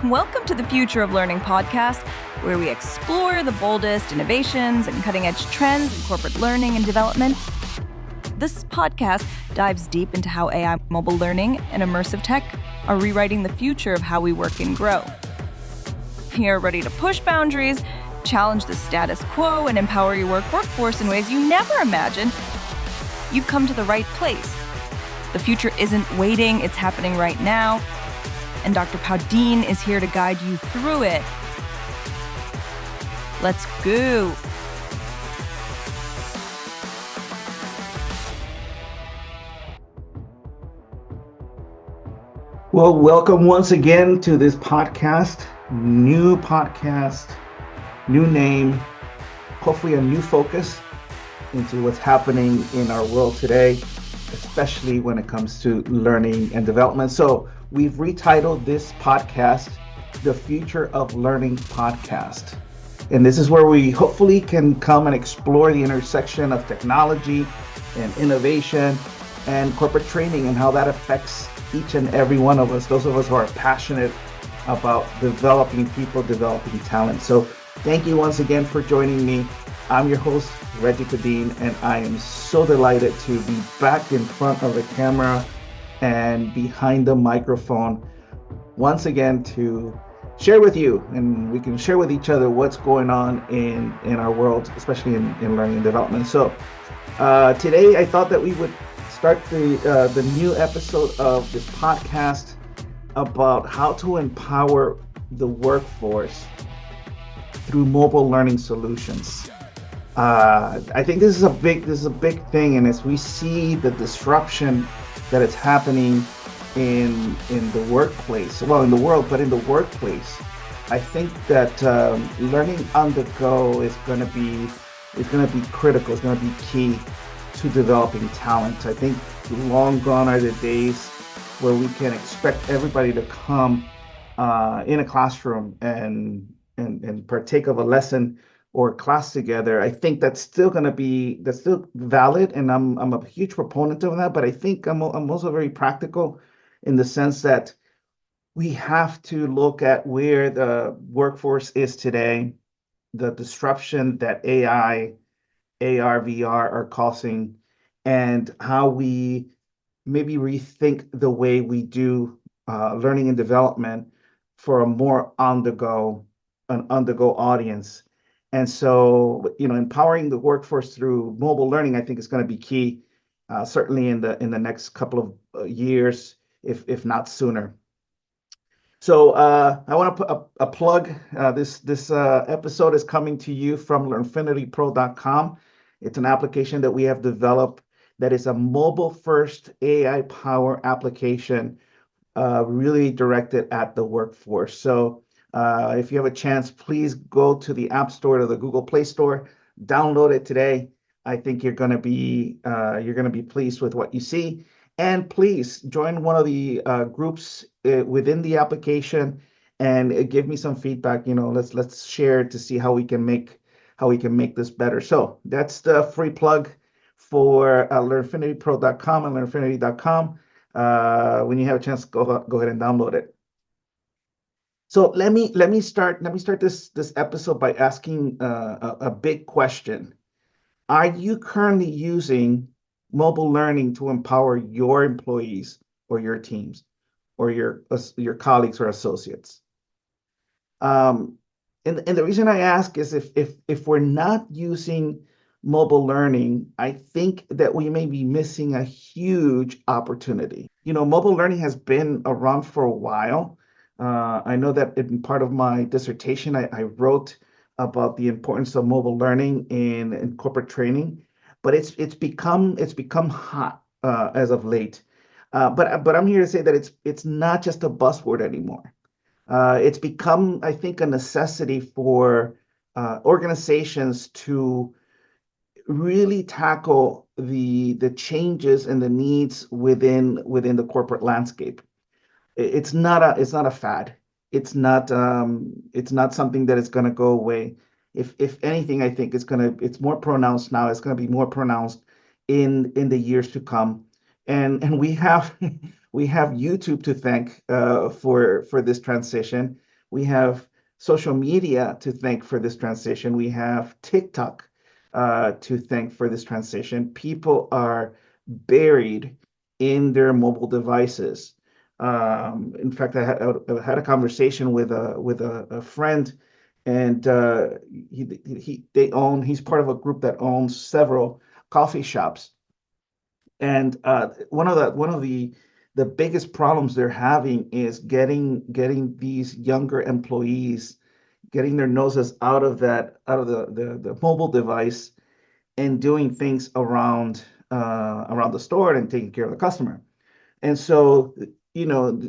Welcome to the Future of Learning podcast, where we explore the boldest innovations and cutting-edge trends in corporate learning and development. This podcast dives deep into how AI, mobile learning, and immersive tech are rewriting the future of how we work and grow. If you're ready to push boundaries, challenge the status quo, and empower your workforce in ways you never imagined, you've come to the right place. The future isn't waiting, it's happening right now. And Dr. Padin is here to guide you through it. Let's go. Well, welcome once again to this podcast, new name, hopefully a new focus into what's happening in our world today, especially when it comes to learning and development. So we've retitled this podcast, The Future of Learning Podcast. And this is where we hopefully can come and explore the intersection of technology and innovation and corporate training and how that affects each and every one of us, those of us who are passionate about developing people, developing talent. So thank you once again for joining me. I'm your host, Reggie Padin, and I am so delighted to be back in front of the camera and behind the microphone once again to share with you, and we can share with each other what's going on in our world, especially in learning and development. So today I thought that we would start the new episode of this podcast about how to empower the workforce through mobile learning solutions. I think this is a big thing, and as we see the disruption that is happening in the workplace, well, in the world, but in the workplace, I think that learning on the go is going to be critical. It's going to be key to developing talent. I think long gone are the days where we can expect everybody to come in a classroom and partake of a lesson or class together. I think that's still valid, and I'm a huge proponent of that. But I think I'm also very practical in the sense that we have to look at where the workforce is today, the disruption that AI, AR, VR are causing, and how we maybe rethink the way we do learning and development for a more on-the-go audience. And so, empowering the workforce through mobile learning, I think, is going to be key, certainly in the next couple of years, if not sooner. So I want to put a plug. This episode is coming to you from Learnfinitypro.com. It's an application that we have developed that is a mobile-first AI-powered application, really directed at the workforce. So if you have a chance, please go to the App Store or the Google Play Store, download it today. I think you're going to be pleased with what you see. And please join one of the groups within the application and give me some feedback. Let's share to see how we can make this better. So that's the free plug for learnfinitypro.com and learnfinity.com. When you have a chance, go ahead and download it. So let me start this episode by asking a big question. Are you currently using mobile learning to empower your employees or your teams or your colleagues or associates? And the reason I ask is if we're not using mobile learning, I think that we may be missing a huge opportunity. Mobile learning has been around for a while. I know that in part of my dissertation, I wrote about the importance of mobile learning in corporate training, but it's become hot as of late. But I'm here to say that it's not just a buzzword anymore. It's become, I think, a necessity for organizations to really tackle the changes and the needs within the corporate landscape. It's not a fad. It's not something that is going to go away. If anything, I think it's more pronounced now. It's going to be more pronounced in the years to come. And we have YouTube to thank for this transition. We have social media to thank for this transition. We have TikTok to thank for this transition. People are buried in their mobile devices. In fact, I had a conversation with a friend, and he's part of a group that owns several coffee shops, and one of the biggest problems they're having is getting these younger employees, getting their noses out of the mobile device and doing things around the store and taking care of the customer. And so, you know,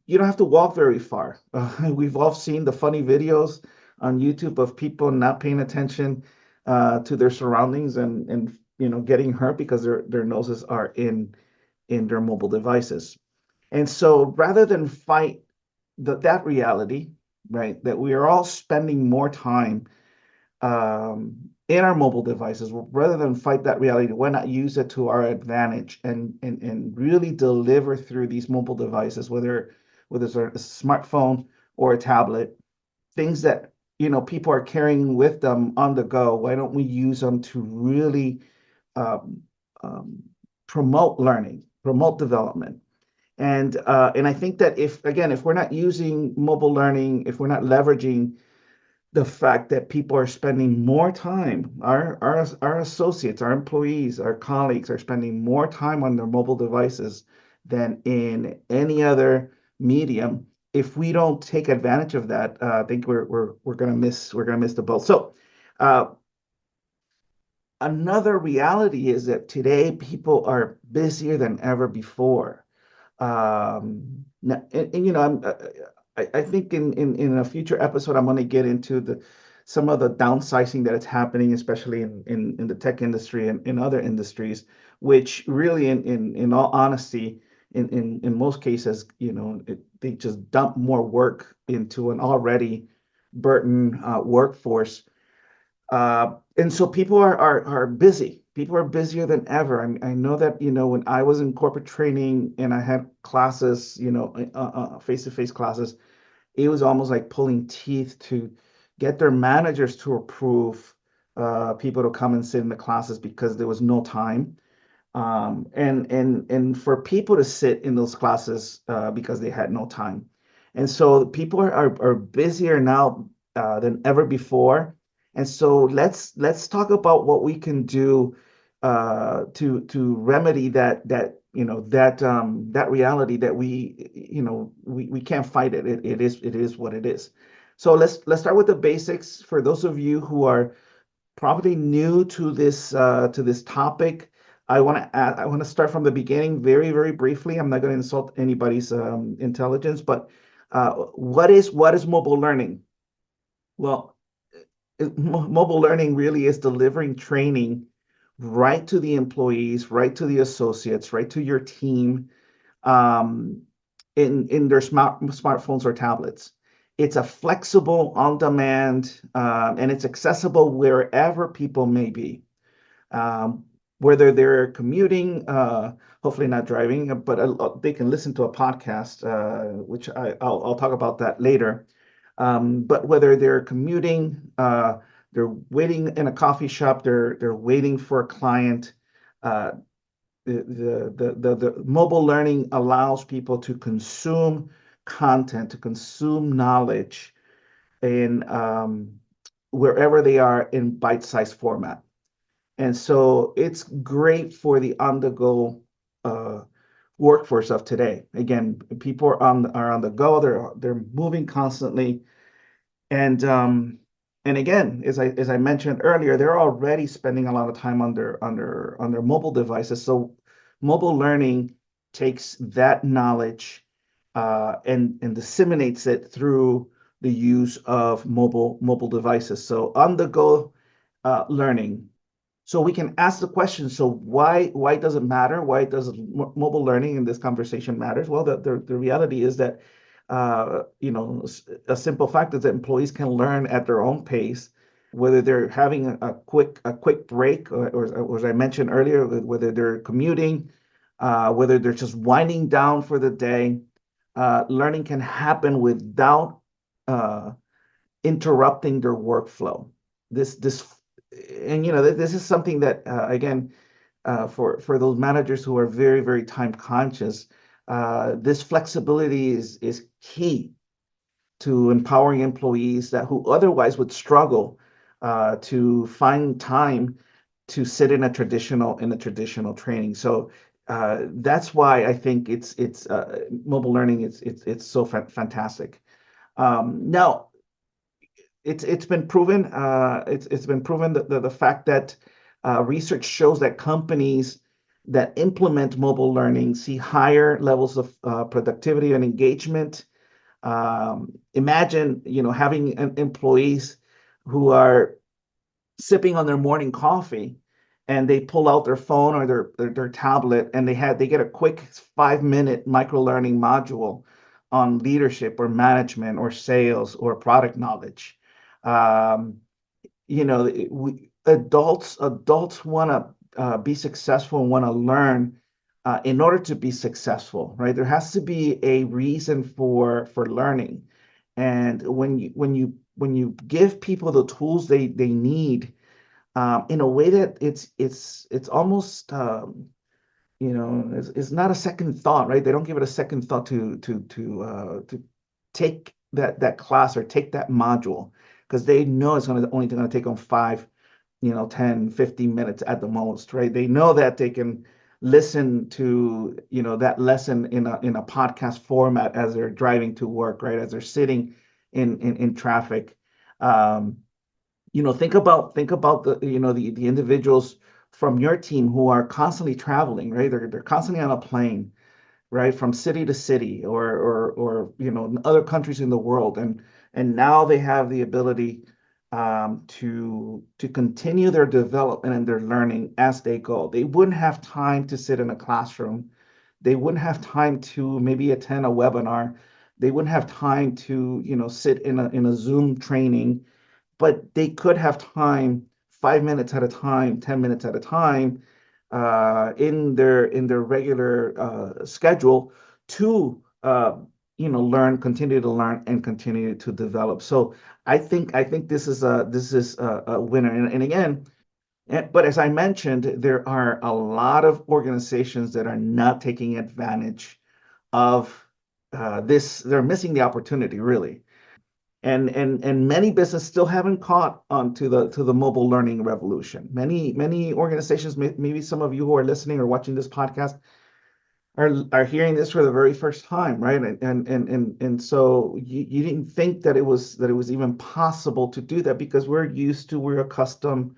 you don't have to walk very far. We've all seen the funny videos on YouTube of people not paying attention to their surroundings and getting hurt because their noses are in their mobile devices. And so, rather than fight that reality, right, that we are all spending more time in our mobile devices, rather than fight that reality, why not use it to our advantage and really deliver through these mobile devices, whether it's a smartphone or a tablet, things that people are carrying with them on the go. Why don't we use them to really um, um, promote learning, promote development? And I think that if we're not using mobile learning, if we're not leveraging the fact that people are spending more time, our associates, our employees, our colleagues are spending more time on their mobile devices than in any other medium. If we don't take advantage of that, I think we're gonna miss the boat. So uh, another reality is that today people are busier than ever before. I think in a future episode, I'm going to get into some of the downsizing that is happening, especially in the tech industry and in other industries, which really, in all honesty, in most cases, they just dump more work into an already burdened workforce. And so people are busy. People are busier than ever. I know that, when I was in corporate training and I had classes, face-to-face classes, it was almost like pulling teeth to get their managers to approve people to come and sit in the classes because there was no time. And for people to sit in those classes because they had no time. And so people are busier now than ever before. And so let's talk about what we can do to remedy that reality that we can't fight it. It is what it is. So let's start with the basics for those of you who are probably new to this topic. I want to start from the beginning very, very briefly. I'm not going to insult anybody's intelligence, but what is mobile learning? Well, mobile learning really is delivering training right to the employees, right to the associates, right to your team, um, in their smartphones or tablets. It's a flexible, on-demand, and it's accessible wherever people may be, um, whether they're commuting, hopefully not driving, but they can listen to a podcast, which I'll talk about that later. But whether they're commuting, they're waiting in a coffee shop, they're waiting for a client. Uh, the mobile learning allows people to consume content, to consume knowledge in wherever they are in bite-sized format. And so it's great for the on-the-go uh, workforce of today. Again, people are on the go. They're moving constantly, and again, as I mentioned earlier, they're already spending a lot of time on their mobile devices. So mobile learning takes that knowledge and disseminates it through the use of mobile devices. So on the go learning. So we can ask the question, so why does it matter? Why does mobile learning in this conversation matters? Well, the reality is that a simple fact is that employees can learn at their own pace, whether they're having a quick break, or as I mentioned earlier, whether they're commuting, whether they're just winding down for the day. Learning can happen without uh, interrupting their workflow. This and this is something that again for those managers who are very, very time conscious, this flexibility is key to empowering employees that who otherwise would struggle to find time to sit in a traditional training. So that's why I think it's mobile learning. It's so fantastic. Now it's been proven. It's been proven that the fact that research shows that companies that implement mobile learning see higher levels of productivity and engagement. Imagine, having employees who are sipping on their morning coffee and they pull out their phone or their tablet and they get a quick 5-minute micro learning module on leadership or management or sales or product knowledge. Um, adults want to be successful and want to learn in order to be successful, right? There has to be a reason for learning, and when you give people the tools they need in a way that it's almost it's not a second thought, right? They don't give it a second thought to take that class or take that module because they know it's only going to take them 5, 10, 15 minutes at the most, right? They know that they can listen to, that lesson in a podcast format as they're driving to work, right? As they're sitting in traffic. Um, think about the individuals from your team who are constantly traveling, right? They're constantly on a plane, right, from city to city or in other countries in the world, and now they have the ability to continue their development and their learning as they go. They wouldn't have time to sit in a classroom. They wouldn't have time to maybe attend a webinar. They wouldn't have time to sit in a Zoom training, but they could have time 5 minutes at a time, 10 minutes at a time in their regular schedule to continue to learn and continue to develop. So I think this is a winner. And again, but as I mentioned, there are a lot of organizations that are not taking advantage of this. They're missing the opportunity, really. And many businesses still haven't caught on to the mobile learning revolution. Many organizations, maybe some of you who are listening or watching this podcast are hearing this for the very first time, right? And so you didn't think that it was even possible to do that because we're accustomed,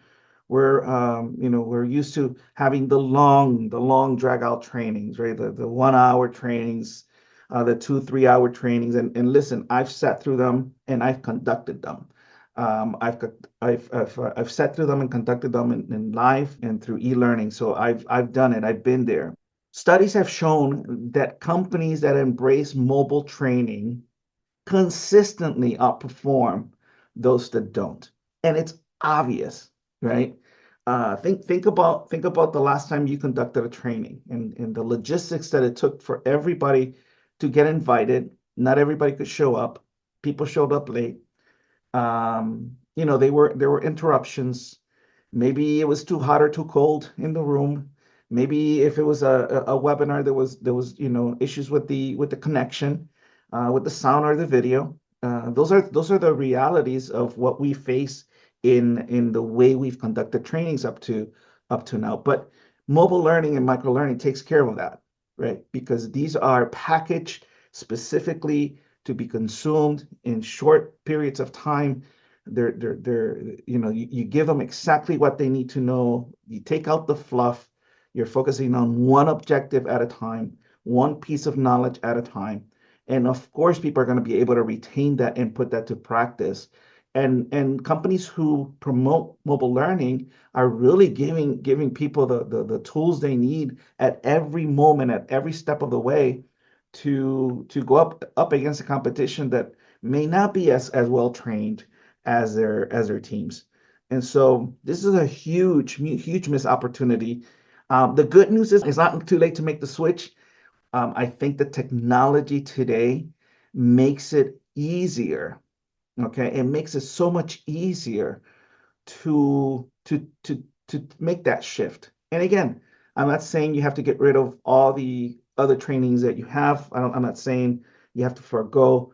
we're used to having the long drag out trainings, right? The 1 hour trainings, the 2 3 hour trainings, and listen, I've sat through them and I've conducted them. I've got I've sat through them and conducted them in live and through e-learning. So I've done it. I've been there. Studies have shown that companies that embrace mobile training consistently outperform those that don't. And it's obvious, right? Think about the last time you conducted a training and the logistics that it took for everybody to get invited. Not everybody could show up. People showed up late. There were interruptions. Maybe it was too hot or too cold in the room. Maybe if it was a webinar, there was issues with the connection, with the sound or the video. Those are the realities of what we face in the way we've conducted trainings up to now. But mobile learning and micro learning takes care of that, right? Because these are packaged specifically to be consumed in short periods of time. You give them exactly what they need to know. You take out the fluff. You're focusing on one objective at a time, one piece of knowledge at a time. And of course, people are going to be able to retain that and put that to practice. And companies who promote mobile learning are really giving people the tools they need at every moment, at every step of the way to go up against a competition that may not be as well trained as their teams. And so this is a huge missed opportunity. The good news is it's not too late to make the switch. I think the technology today makes it easier. Okay, it makes it so much easier to make that shift. And again, I'm not saying you have to get rid of all the other trainings that you have. I'm not saying you have to forego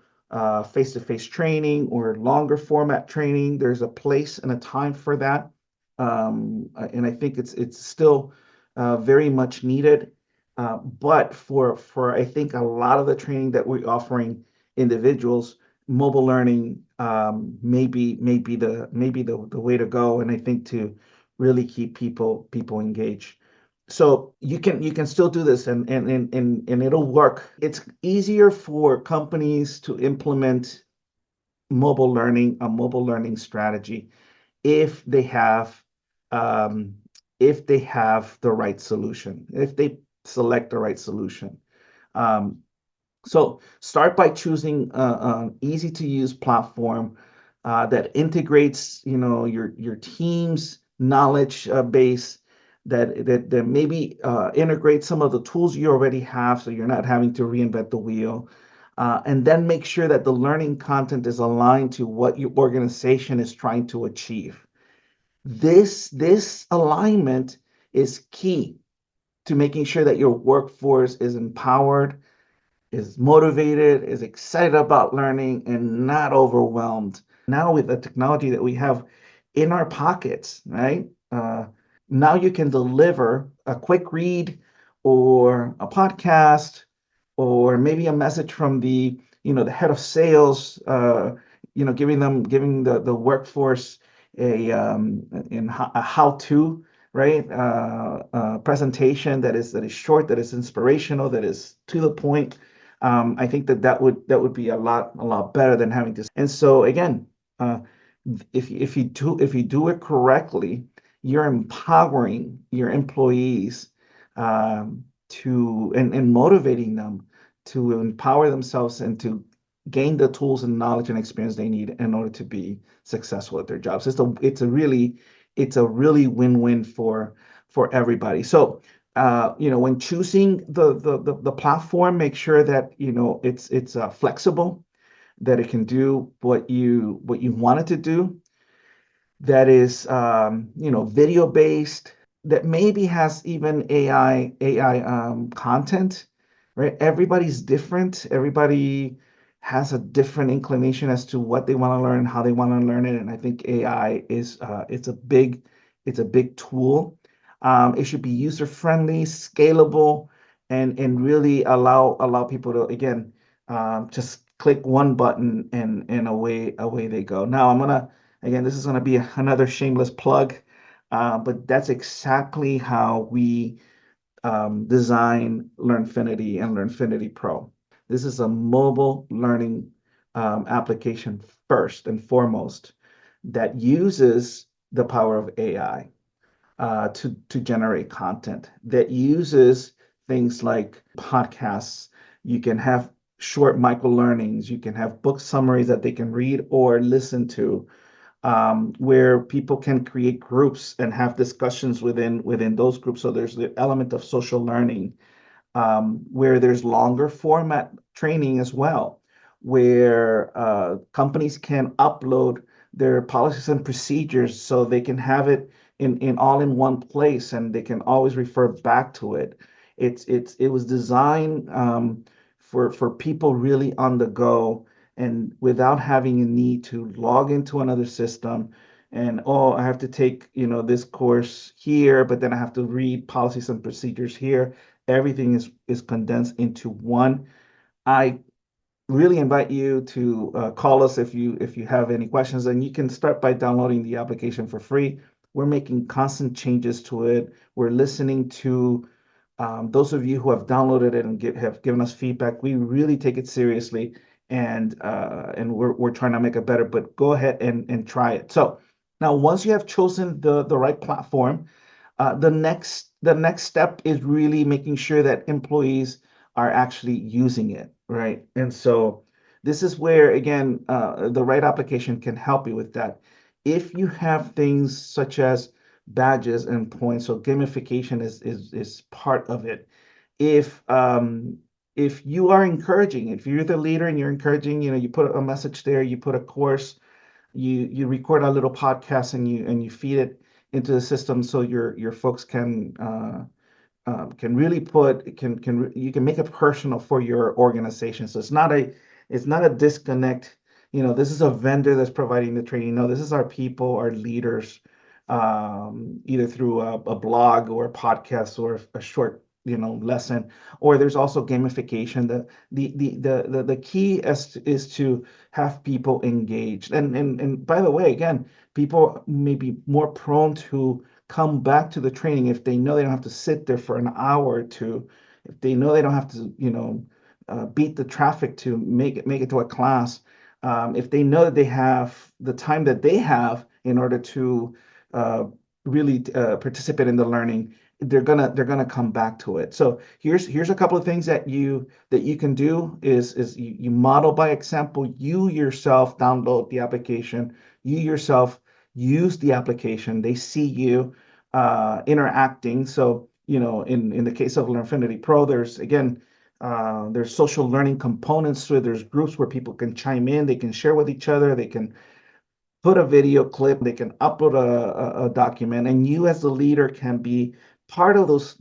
face-to-face training or longer format training. There's a place and a time for that, and I think it's still very much needed. But for I think a lot of the training that we're offering individuals, mobile learning maybe the way to go, and I think to really keep people engaged. So you can still do this, and it'll work. It's easier for companies to implement a mobile learning strategy if they have um, if they have the right solution, if they select the right solution. Um, so start by choosing an easy to use platform that integrates, your team's knowledge base, that maybe integrates some of the tools you already have, so you're not having to reinvent the wheel. And then make sure that the learning content is aligned to what your organization is trying to achieve. This alignment is key to making sure that your workforce is empowered, is motivated, is excited about learning, and not overwhelmed. Now, with the technology that we have in our pockets, right? Now you can deliver a quick read or a podcast or maybe a message from the head of sales, giving the workforce a how-to, right? Presentation that is short, that is inspirational, that is to the point. I think that would be a lot better than having to. And so again, uh, if you do it correctly, you're empowering your employees and motivating them to empower themselves and to gain the tools and knowledge and experience they need in order to be successful at their jobs. It's a really win-win for everybody. So when choosing the platform, make sure that it's flexible, that it can do what you want it to do, that is video based, that maybe has even AI content, right? Everybody's different. Everybody has a different inclination as to what they want to learn, how they want to learn it, and I think AI is it's a big tool. It should be user friendly, scalable, and really allow people to, again, just click one button and away they go. Now again, this is going to be another shameless plug, but that's exactly how we design Learnfinity and Learnfinity Pro. This is a mobile learning application first and foremost that uses the power of AI to generate content, that uses things like podcasts. You can have short micro learnings. You can have book summaries that they can read or listen to, where people can create groups and have discussions within those groups. So there's the element of social learning, where there's longer format training as well, where companies can upload their policies and procedures so they can have it in all in one place and they can always refer back to it. It was designed for people really on the go and without having a need to log into another system and, oh, I have to take this course here, but then I have to read policies and procedures here. Everything is condensed into one. I really invite you to call us if you have any questions, and you can start by downloading the application for free. We're making constant changes to it. We're listening to those of you who have downloaded it and have given us feedback. We really take it seriously, and we're trying to make it better. But go ahead and try it. So now, once you have chosen the right platform, the next step is really making sure that employees are actually using it, right? And so this is where, again, the right application can help you with that. If you have things such as badges and points, so gamification is part of it. If if you are encouraging, if you're the leader and you're encouraging, you put a message there, you put a course, you record a little podcast, and you feed it into the system so your folks can really put can you can make it personal for your organization. So it's not a disconnect. This is a vendor that's providing the training. No, this is our people, our leaders, either through a blog or a podcast or a short lesson. Or there's also gamification. The key is to have people engaged. And by the way, again, people may be more prone to come back to the training if they know they don't have to sit there for an hour or two, if they know they don't have to, beat the traffic to make it to a class, if they know that they have the time that they have in order to uh, really participate in the learning, they're gonna come back to it. So here's a couple of things that you can do is you model by example. You yourself download the application. You yourself use the application. They see you interacting. So, in the case of Learnfinity Pro, there's social learning components to it. There's groups where people can chime in, they can share with each other, they can put a video clip, they can upload a document, and you as the leader can be part of those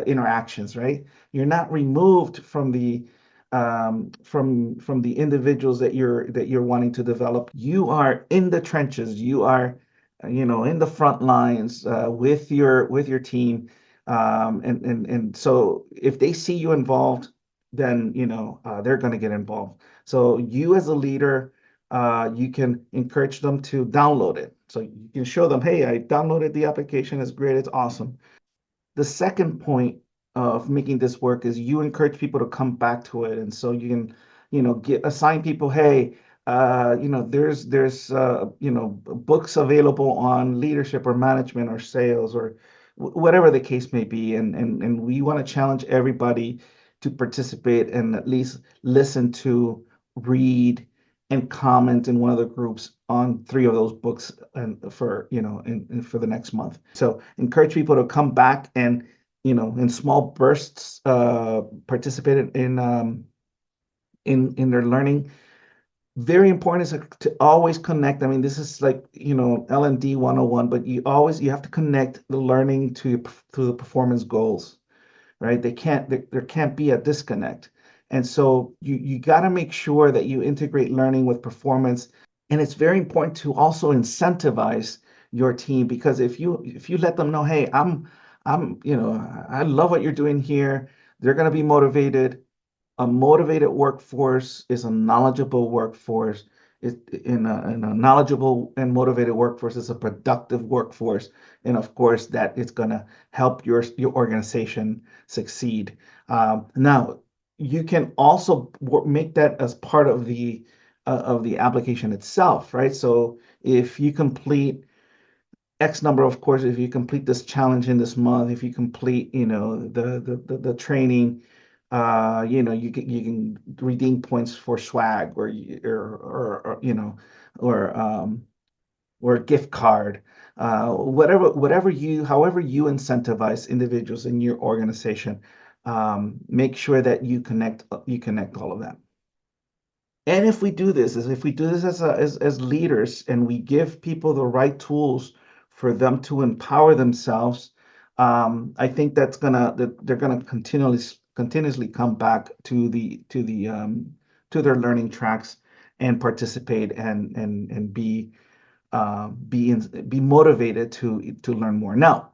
interactions, right? You're not removed from the individuals that you're wanting to develop. You are in the trenches. You are, in the front lines with your team, and so if they see you involved, then they're going to get involved. So you as a leader, you can encourage them to download it. So you can show them, hey, I downloaded the application. It's great. It's awesome. The second point of making this work is you encourage people to come back to it. And so you can, get assign people, hey, there's books available on leadership or management or sales or whatever the case may be. And we want to challenge everybody to participate and at least listen to, read, and comment in one of the groups on 3 of those books and for the next month. So encourage people to come back and in small bursts participate in their learning. Very important is to always connect. I mean, this is like L&D 101, but you have to connect the learning to the performance goals, right? There can't be a disconnect. And so you got to make sure that you integrate learning with performance. And it's very important to also incentivize your team, because if you let them know, hey, I love what you're doing here, they're going to be motivated. A motivated workforce is a knowledgeable workforce. In a knowledgeable and motivated workforce is a productive workforce, and of course that it's going to help your organization succeed. Now, you can also make that as part of the application itself, right? So if you complete X number of courses, if you complete this challenge in this month, if you complete, the training, you can redeem points for swag or a gift card, however you incentivize individuals in your organization. Make sure that you connect all of that. And if we do this as leaders, and we give people the right tools for them to empower themselves, I think that they're gonna continuously come back to their learning tracks and participate and be motivated to learn more. Now,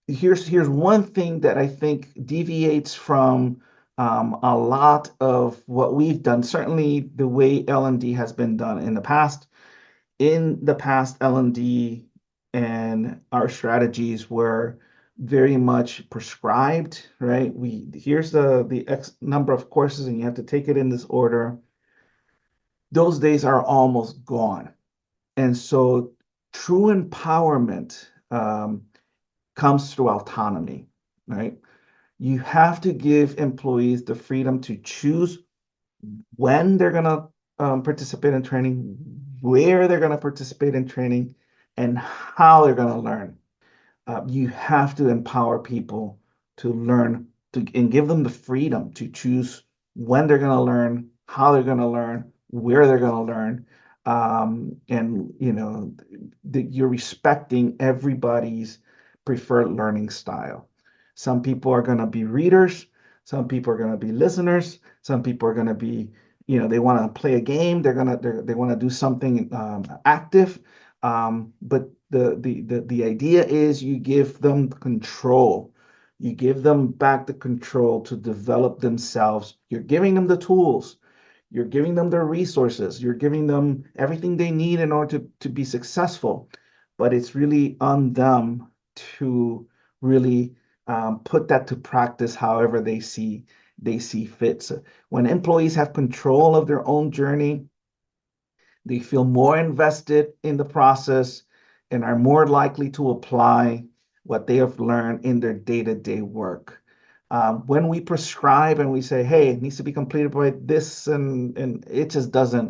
here's one thing that I think deviates from a lot of what we've done. Certainly, the way L&D has been done in the past. In the past, L&D and our strategies were very much prescribed, right? Here's the X number of courses, and you have to take it in this order. Those days are almost gone, and so true empowerment comes through autonomy, right? You have to give employees the freedom to choose when they're going to participate in training, where they're going to participate in training, and how they're going to learn. You have to empower people to learn and give them the freedom to choose when they're going to learn, how they're going to learn, where they're going to learn. And you're respecting everybody's preferred learning style. Some people are going to be readers, some people are going to be listeners, some people are going to be, they want to play a game, they want to do something active. But the idea is you give them control. You give them back the control to develop themselves. You're giving them the tools. You're giving them the resources. You're giving them everything they need in order to be successful. But it's really on them to really put that to practice however they see fit. So when employees have control of their own journey, they feel more invested in the process and are more likely to apply what they have learned in their day-to-day work. When we prescribe and we say, "Hey, it needs to be completed by this," and it just doesn't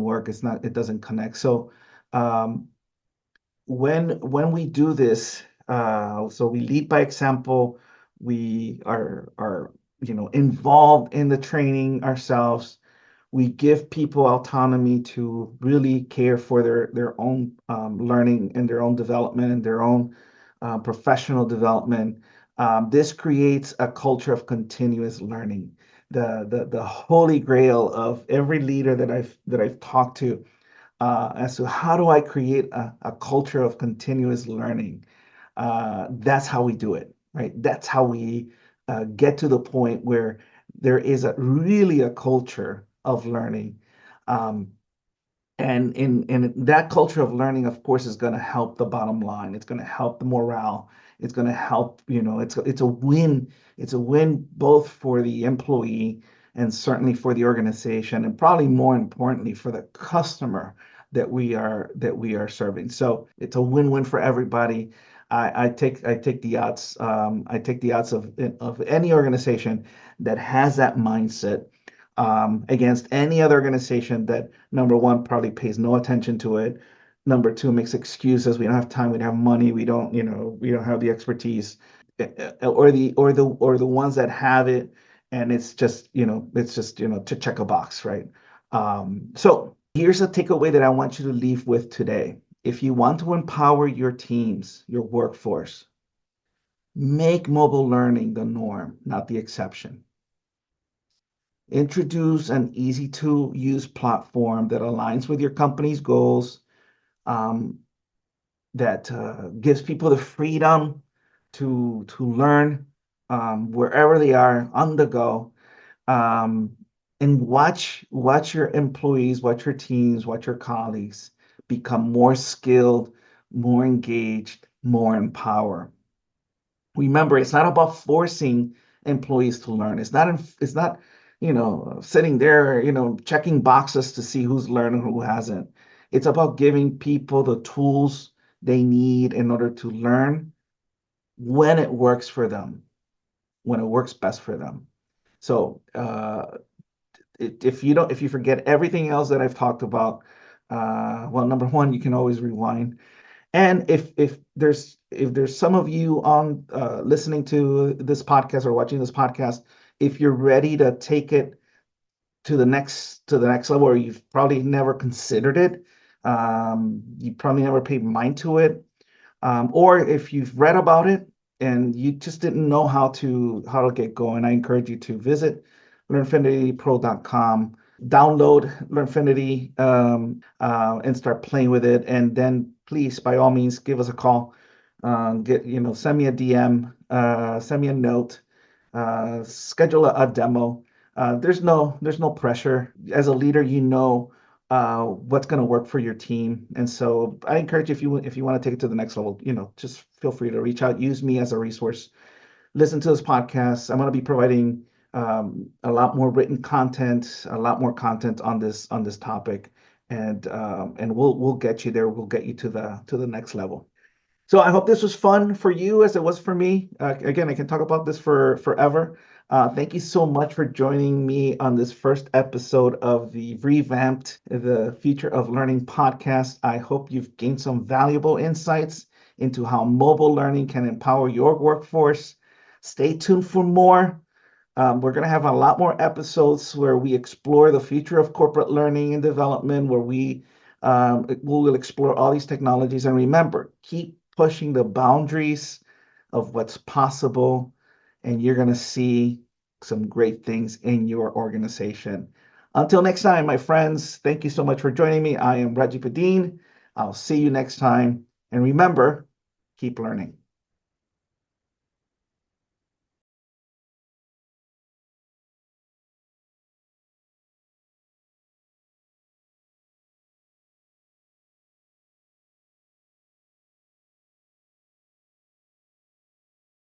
work. It doesn't connect. So um, when we do this, so we lead by example. We are involved in the training ourselves. We give people autonomy to really care for their own learning and their own development and their own professional development. This creates a culture of continuous learning. The holy grail of every leader that I've talked to, as to how do I create a culture of continuous learning. That's how we do it, right? That's how we get to the point where there is really a culture of learning. Um, and in that culture of learning, of course, is going to help the bottom line. It's going to help the morale. It's going to help, it's a win. It's a win both for the employee and certainly for the organization, and probably more importantly for the customer that we are serving. So it's a win-win for everybody. I take the odds. I take the odds of any organization that has that mindset against any other organization that, number one, probably pays no attention to it. Number two, makes excuses. We don't have time. We don't have money. We don't have the expertise, or the ones that have it, and it's just to check a box, right? So here's a takeaway that I want you to leave with today. If you want to empower your teams, your workforce, make mobile learning the norm, not the exception. Introduce an easy to use platform that aligns with your company's goals, um, that gives people the freedom to learn wherever they are on the go. um, and watch your employees, watch your teams, watch your colleagues become more skilled, more engaged, more empowered. Remember, it's not about forcing employees to learn. It's not sitting there, checking boxes to see who's learning, who hasn't. It's about giving people the tools they need in order to learn when it works for them, when it works best for them. So if you forget everything else that I've talked about, well, number one, you can always rewind. And if there's some of you on listening to this podcast or watching this podcast, if you're ready to take it to the next level, or you've probably never considered it, you probably never paid mind to it, or if you've read about it and you just didn't know how to get going, I encourage you to visit learnfinitypro.com, download Learnfinity, and start playing with it. And then please, by all means, give us a call. Send me a DM, send me a note, schedule a demo. There's no pressure. As a leader, what's going to work for your team. And so I encourage you, if you want to take it to the next level, just feel free to reach out, use me as a resource. Listen to this podcast. I'm going to be providing a lot more written content, a lot more content on this topic, and we'll get you there. We'll get you to the next level. So I hope this was fun for you as it was for me. Again, I can talk about this for forever. Thank you so much for joining me on this first episode of the revamped The Future of Learning podcast. I hope you've gained some valuable insights into how mobile learning can empower your workforce. Stay tuned for more. We're going to have a lot more episodes where we explore the future of corporate learning and development, where we will explore all these technologies. And remember, keep pushing the boundaries of what's possible, and you're going to see some great things in your organization. Until next time, my friends, thank you so much for joining me. I am Reggie Padin. I'll see you next time. And remember, keep learning.